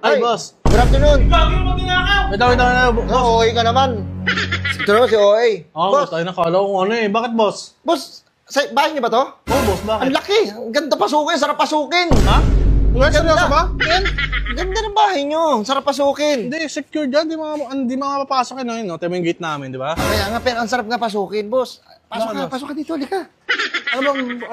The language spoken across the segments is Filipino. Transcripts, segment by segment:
Ay, boss. Good afternoon. Gagawin mo ginakaw! Wait lang. Boss. OA ka naman. Ito naman si OA. Boss, tayo nakala ko ano eh. Bakit, boss? Boss, bahay niyo ba to? Boss, bakit? Ang laki. Ang ganda pasukin. Sarap pasukin. Ha? Wala, seryoso ba? Ang ganda ng bahay niyo. Sarap pasukin. Hindi, secure dyan. Di mga mapapasok yun. No? Ito yung gate namin, di ba? Kaya nga, pero ang sarap nga pasukin, boss. Pasok ka dito, halika.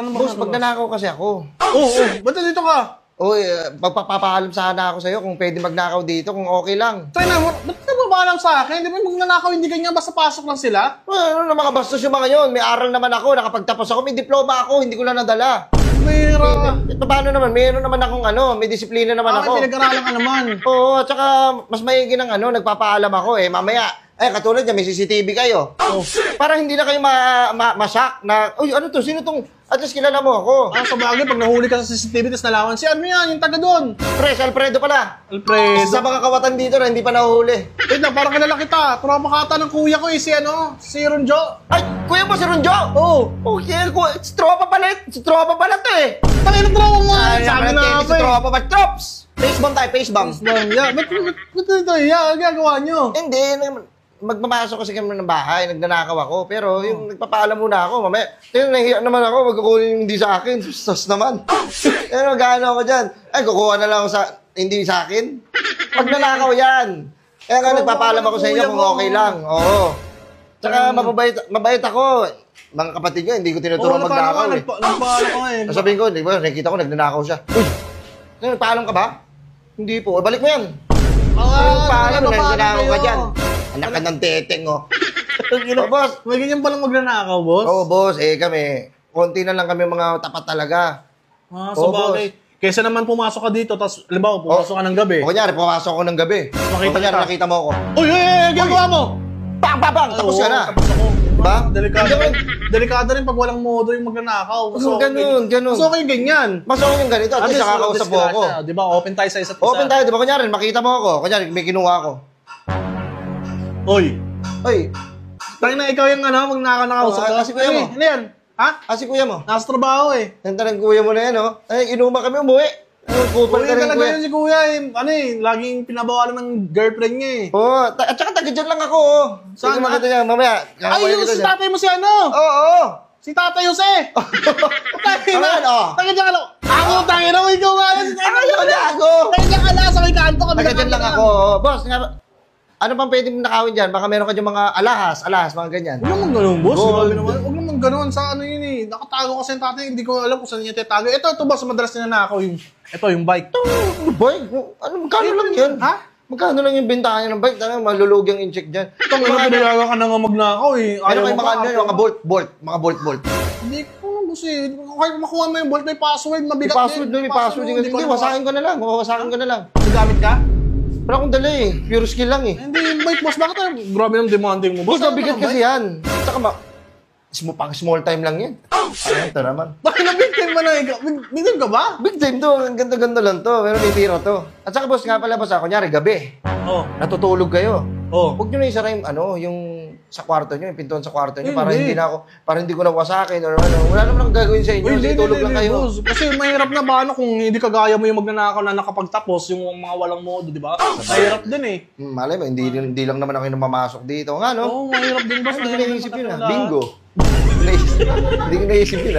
Ano Boss, magnanakaw kasi ako. Oo. Ba't dito ka? Uy, magpapaalam sana ako sa'yo kung pwede magnakaw dito, kung okay lang. Tayo na, ba't ka babalang sa akin? Di ba magnanakaw, hindi ganyan, basta pasok lang sila? Ano na mga bastos yung mga yun? May aral naman ako, nakapagtapos ako, may diploma ako, hindi ko lang nadala. Mayroon. Ito paano naman? Mayroon naman akong may disiplina naman ako. Pinag-aralan ka naman. Oo, at saka mas maigi ng nagpapaalam ako mamaya. Katulad niya, may CCTV kayo. Oh. Para hindi na kayo ma-shock na, uy, ano to? Sino tong, at least kilala mo ako. Sa bagay, pag nahuli ka sa CCTV, tapos nalaman, si ano yan, yung taga doon. Pres, Alfredo pala. Alfredo. Isa sa mga kawatan dito na hindi pa nahuhuli. Wait na, parang kilala kita. Tropa kata ng kuya ko si Ronjo. Ay, kuya mo si Ronjo? Oo. Okay, si tropa pala. Si tropa pala to eh. Tangin ng tropa mo. Ay, Sabi na ako si tropa pa. Trops! Face bomb tayo, face bomb. Yeah, ba't ito? Yeah, gagawa nyo. Hindi, magmapasok kasi kami ng bahay, nagnanakaw ako, pero yung nagpapaalam muna ako, mamaya, nahihiya naman ako, magkukunin yung hindi sa akin, sus naman. Pero magkano ako dyan? Ay, kukuha na lang ako hindi sa akin. Magnanakaw yan. Kaya nga nagpapaalam ako sa inyo kung okay lang. Oo. Tsaka mabait ako. Mga kapatid nyo, hindi ko tinuturo magnakaw eh. Nagpaalam ko eh. Sabihin ko, nakikita ko, nagnanakaw siya. Uy, nagpaalam ka ba? Hindi po. Balik mo yan. Paalam, nagnanakaw ka dyan. Anak ka ng teteng, oh. Boss. May ganyan palang magnanakaw, boss? Oo, boss. Kami, konti na lang kami mga tapat talaga. Sa bagay. Kesa naman pumasok ka dito, tapos, halimbawa, pumasok ka ng gabi. O kunyari, pumasok ako ng gabi. Nakita mo ako. Uy, gagawa mo! Bang! Tapos ka na. Tapos ako. Diba? Delikado rin pag walang modo yung magnanakaw. Ganun. Mas okay yung ganyan. Mas okay yung ganito. At least nakakausap mo ako. Di ba? Open tayo sa isa't isa. Open tayo. Di ba? Kunyari, makita mo ako. Kunyari, may kinuha ako. Oy. Tayo na ikaw yung magnanakaw-nakausap ka. Kasi kuya mo. Ano yan? Ha? Si kuya mo. Nasa trabaho eh. Ganda ng kuya mo na yan, oh. Ay, inuma kami umuwi. Kupal ka rin, kuya. Si kuya laging pinabawalan ng girlfriend niya eh. Oo. At saka taga dyan lang ako, oh. Sige, makita niya. Mamaya. Ay, yung si tatay mo si ano? Oo. Si Tatay Jose! Tayo na! Taga dyan ka lang! Ako, tayo na! Ikaw nga lang! Ako! Taga dyan ka lang! Sa may kanto kami! Taga dyan lang ako. Boss, ano bang pwede mong nakawin dyan? Baka meron ka dyan mga alahas, mga ganyan. Huwag naman ganun, boss. Huwag naman ganun. Sa ano yun eh. Nakatago kasi yung tatay. Hindi ko alam kung saan niya titago. Ito boss. Madalas niya nanakaw yung... Ito, yung bike. Bike? Magkano lang yan? Ha? Magkano lang yung bentahan ng bike? Malulugyang in-check dyan. Ito, pinayagan ka na nga magnakaw eh. Meron kayo mga bolt. Mga bolt. Hindi ko naman boss eh. Kahit makuha mo yung bolt, may password. Mabigat may password. Hindi, wasakin ko na lang. Nagamit ka? Wala akong dala eh. Pure skill lang eh. Hindi, yung bike boss. Bakit grabe yung demanding mo? Boss, mabigat kasi yan. Saka pang small time lang yan. Ito naman. Bakit na big time ba na ikaw? Big time ka ba? Big time to. Ang ganda-ganda lang to. Pero may tiro to. At saka boss, nga pala boss, kunyari gabi. Natutulog kayo. Huwag nyo na isara yung sa kwarto nyo, yung pintuan sa kwarto nyo, para hindi ko nawasakin or ano. Wala naman akong gagawin sa inyo. Tulog lang kayo. Boss. Kasi mahirap na ba kung hindi kagaya mo yung magnanakaw na nakapagtapos, yung mga walang modo, di ba? Mahirap din eh. Malay mo, hindi lang naman ako yung mamasok dito. Nga, no? Oo, mahirap din boss. Hindi ko naisip yun, Bingo. Hindi ko naisip yun,